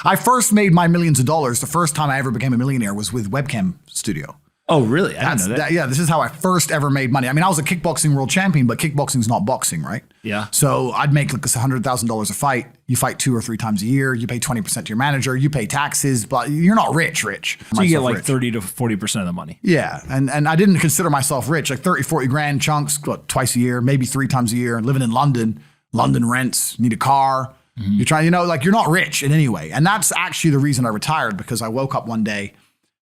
I first made my millions of dollars. The first time I ever became a millionaire was with Webcam Studio. Oh, really? I didn't know that. Yeah, this is how I first ever made money. I mean, I was a kickboxing world champion, but kickboxing's not boxing, right? Yeah. So I'd make like $100,000 a fight. You fight 2 or 3 times a year. You pay 20% to your manager. You pay taxes, but you're not rich. So you get like 30 to 40% of the money. Yeah. And I didn't consider myself rich, like 30, 40 grand chunks, twice a year, maybe 3 times a year, living in London. London rents, need a car. You're trying, you're not rich in any way. And that's actually the reason I retired, because I woke up one day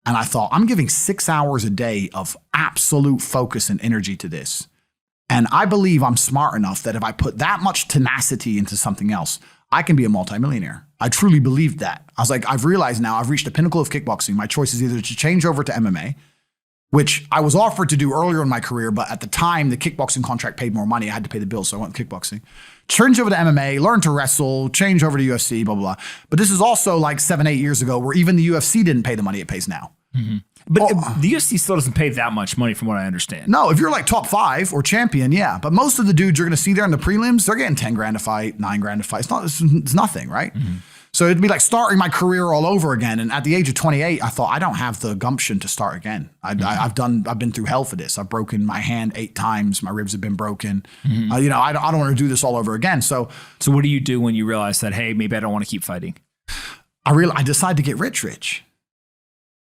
and I thought, I'm giving 6 hours a day of absolute focus and energy to this. And I believe I'm smart enough that if I put that much tenacity into something else, I can be a multimillionaire. I truly believed that. I was like, I've realized now I've reached the pinnacle of kickboxing. My choice is either to change over to MMA, which I was offered to do earlier in my career, but at the time, the kickboxing contract paid more money. I had to pay the bills, so I went with kickboxing. Change over to MMA, learn to wrestle, change over to UFC, blah, blah, blah. But this is also like 7, 8 years ago where even the UFC didn't pay the money it pays now. But the UFC still doesn't pay that much money from what I understand. No, if you're like top 5 or champion, yeah. But most of the dudes you're going to see there in the prelims, they're getting 10 grand a fight, 9 grand a fight. It's nothing, right? So it'd be like starting my career all over again. And at the age of 28, I thought, I don't have the gumption to start again. I've been through hell for this. I've broken my hand 8 times. My ribs have been broken. I don't want to do this all over again. So what do you do when you realize that, hey, maybe I don't want to keep fighting? I decided to get rich.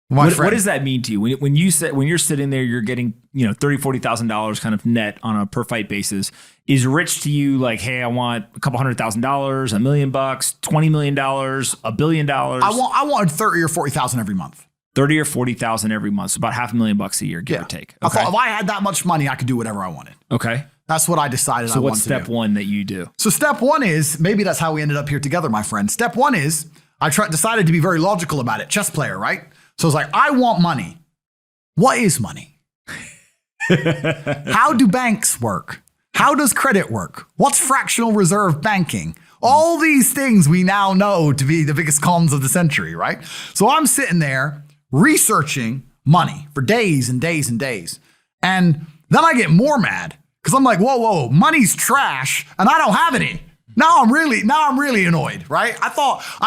What does that mean to you? When you're sitting there, you're getting, $30,000, $40,000 kind of net on a per fight basis. Is rich to you like, hey, I want a couple $100,000, $1 million, $20 million, $1 billion? I wanted 30 or 40,000 every month. 30 or 40,000 every month. So about $500,000 a year, give or take. Okay. I thought if I had that much money, I could do whatever I wanted. Okay. That's what I decided I wanted to do. So what's step one that you do? So step one is, maybe that's how we ended up here together, my friend. Step one is, I decided to be very logical about it. Chess player, right? So it's like, I want money. What is money? How do banks work? How does credit work? What's fractional reserve banking? All these things we now know to be the biggest cons of the century, right? So I'm sitting there researching money for days and days and days. And then I get more mad because I'm like, whoa, money's trash and I don't have any. Now I'm really annoyed, right? I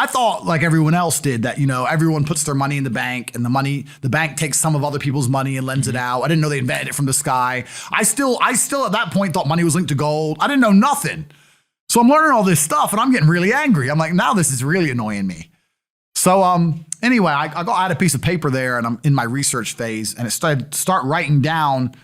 thought like everyone else did that, everyone puts their money in the bank and the bank takes some of other people's money and lends it out. I didn't know they invented it from the sky. I still at that point thought money was linked to gold. I didn't know nothing. So I'm learning all this stuff and I'm getting really angry. I'm like, now this is really annoying me. So anyway, I had a piece of paper there and I'm in my research phase and it start writing down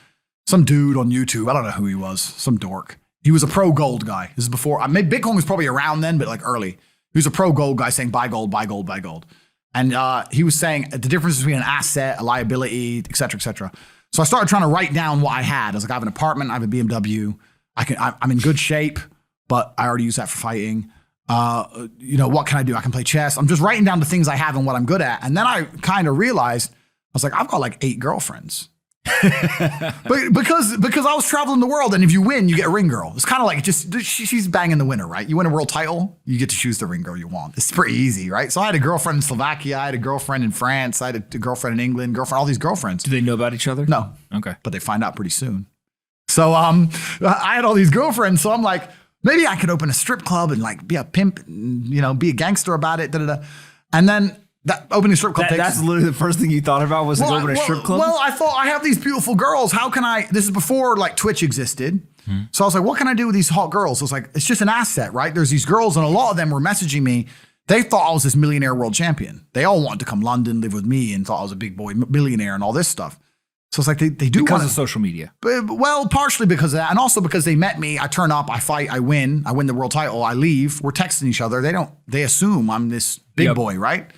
some dude on YouTube. I don't know who he was, some dork. He was a pro gold guy. This is before, maybe Bitcoin was probably around then, but like early. He was a pro gold guy saying buy gold, buy gold, buy gold. And he was saying the difference between an asset, a liability, et cetera, et cetera. So I started trying to write down what I had. I was like, I have an apartment, I have a BMW. I'm in good shape, but I already use that for fighting. What can I do? I can play chess. I'm just writing down the things I have and what I'm good at. And then I kind of realized, I was like, I've got like 8 girlfriends. But because I was traveling the world, and if you win, you get a ring girl. It's kind of like she's banging the winner, right? You win a world title, you get to choose the ring girl you want. It's pretty easy, right? So I had a girlfriend in Slovakia, I had a girlfriend in France, I had a girlfriend in England, all these girlfriends. Do they know about each other? No. Okay. But they find out pretty soon. So I had all these girlfriends, so I'm like, maybe I could open a strip club and like be a pimp, and, be a gangster about it, And then that opening strip club that's literally the first thing you thought about was open a strip club? Well, I thought I have these beautiful girls. How can this is before like Twitch existed. So I was like, what can I do with these hot girls? I was like, it's just an asset, right? There's these girls and a lot of them were messaging me. They thought I was this millionaire world champion. They all wanted to come London, live with me and thought I was a big boy millionaire and all this stuff. So it's like they do because of social media. Well, partially because of that. And also because they met me. I turn up, I fight, I win the world title, I leave. We're texting each other. They assume I'm this big boy, right?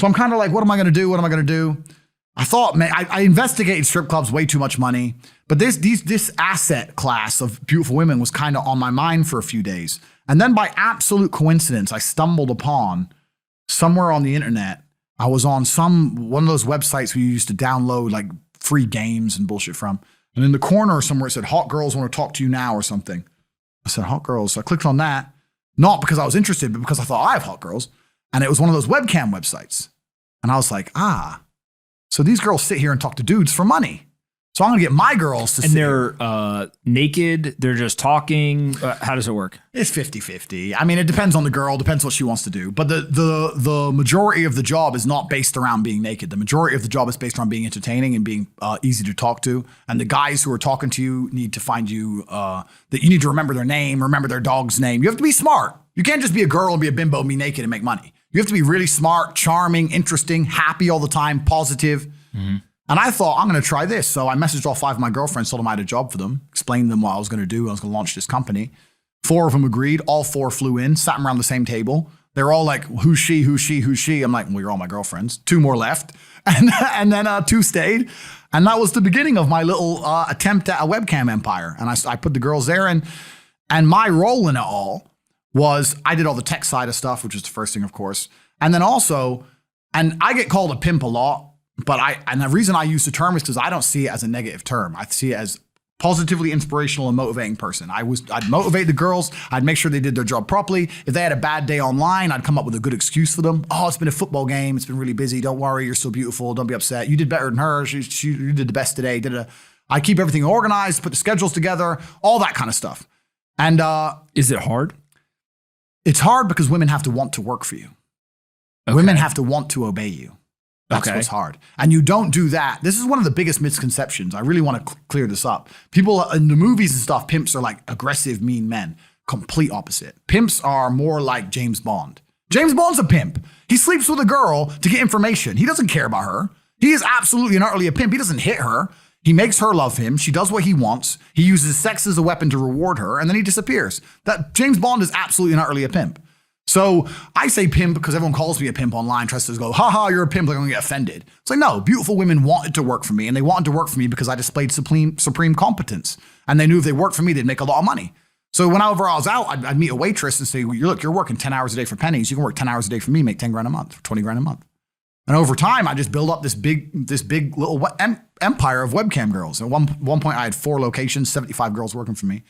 So I'm kind of like, what am I going to do? What am I going to do? I thought, man, I investigated strip clubs, way too much money. But this asset class of beautiful women was kind of on my mind for a few days. And then by absolute coincidence, I stumbled upon somewhere on the internet. I was on one of those websites where you used to download like free games and bullshit from. And in the corner somewhere it said, hot girls want to talk to you now or something. I said, hot girls. So I clicked on that, not because I was interested, but because I thought I have hot girls. And it was one of those webcam websites. And I was like, so these girls sit here and talk to dudes for money. So I'm going to get my girls to And they're naked. They're just talking. How does it work? It's 50-50. I mean, it depends on the girl, depends what she wants to do. But the majority of the job is not based around being naked. The majority of the job is based around being entertaining and being easy to talk to. And the guys who are talking to you need to find you, that you need to remember their name, remember their dog's name. You have to be smart. You can't just be a girl and be a bimbo and be naked and make money. You have to be really smart, charming, interesting, happy all the time, positive. Mm-hmm. And I thought, I'm going to try this. So I messaged all 5 of my girlfriends, told them I had a job for them, explained to them what I was going to do. I was going to launch this company. 4 of them agreed. All 4 flew in, sat around the same table. They were all like, who's she, who's she, who's she? I'm like, well, you're all my girlfriends. 2 more left. And then 2 stayed. And that was the beginning of my little attempt at a webcam empire. And I put the girls there. And my role in it all was I did all the tech side of stuff, which is the first thing, of course. And then also, and I get called a pimp a lot. But and the reason I use the term is because I don't see it as a negative term. I see it as positively inspirational and motivating person. I'd motivate the girls. I'd make sure they did their job properly. If they had a bad day online, I'd come up with a good excuse for them. Oh, it's been a football game. It's been really busy. Don't worry. You're so beautiful. Don't be upset. You did better than her. You did the best today. I keep everything organized, put the schedules together, all that kind of stuff. And is it hard? It's hard because women have to want to work for you. Okay. Women have to want to obey you. That's what's hard. And you don't do that. This is one of the biggest misconceptions. I really want to clear this up. People in the movies and stuff, pimps are like aggressive, mean men. Complete opposite. Pimps are more like James Bond. James Bond's a pimp. He sleeps with a girl to get information. He doesn't care about her. He is absolutely and utterly a pimp. He doesn't hit her. He makes her love him. She does what he wants. He uses sex as a weapon to reward her, and then he disappears. That James Bond is absolutely and utterly a pimp. So I say pimp because everyone calls me a pimp online, tries to go, haha, you're a pimp, they're going to get offended. It's like, no, beautiful women wanted to work for me, and they wanted to work for me because I displayed supreme competence. And they knew if they worked for me, they'd make a lot of money. So whenever I was out, I'd meet a waitress and say, well, look, you're working 10 hours a day for pennies. You can work 10 hours a day for me, make 10 grand a month, 20 grand a month. And over time, I just built up this big little empire of webcam girls. At one point, I had 4 locations, 75 girls working for me.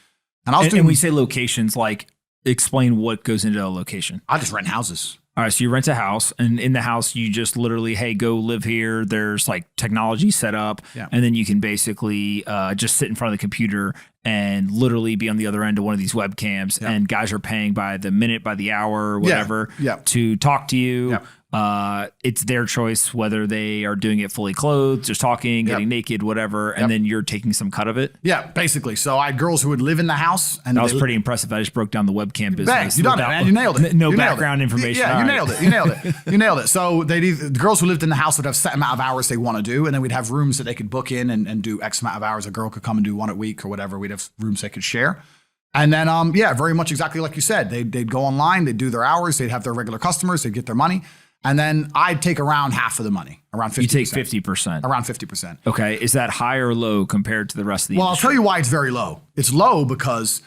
And I was doing. And we say locations, like, explain what goes into a location. I just rent houses. All right. So you rent a house, and in the house, you just literally, hey, go live here. There's like technology set up. Yeah. And then you can basically just sit in front of the computer and literally be on the other end of one of these webcams. Yeah. And guys are paying by the minute, by the hour, whatever, to talk to you. Yeah. It's their choice whether they are doing it fully clothed, just talking, getting naked, whatever, and then you're taking some cut of it. Yeah, basically. So I had girls who would live in the house, and that was pretty impressive. I just broke down the webcam business. Bang, you done it, man. You nailed it. No background information. Yeah, you nailed it. You nailed it. You nailed it. So the girls who lived in the house would have set amount of hours they want to do, and then we'd have rooms that they could book in and do X amount of hours. A girl could come and do 1 a week or whatever. We'd have rooms they could share. And then, very much exactly like you said. They'd go online, they'd do their hours, they'd have their regular customers, they'd get their money. And then I'd take around half of the money, around 50%. You take 50%. Around 50%. Okay. Is that high or low compared to the rest of the industry? I'll tell you why it's very low. It's low because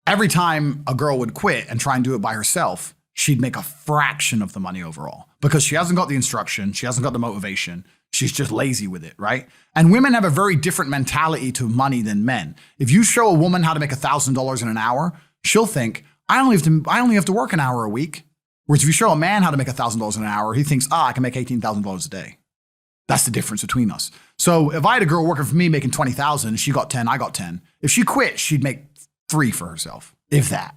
every time a girl would quit and try and do it by herself, she'd make a fraction of the money overall because she hasn't got the instruction. She hasn't got the motivation. She's just lazy with it, right? And women have a very different mentality to money than men. If you show a woman how to make $1,000 in an hour, she'll think, I only have to work an hour a week. Whereas if you show a man how to make $1,000 an hour, he thinks, I can make $18,000 a day. That's the difference between us. So if I had a girl working for me making $20,000, she got 10, I got 10. If she quit, she'd make 3 for herself, if that.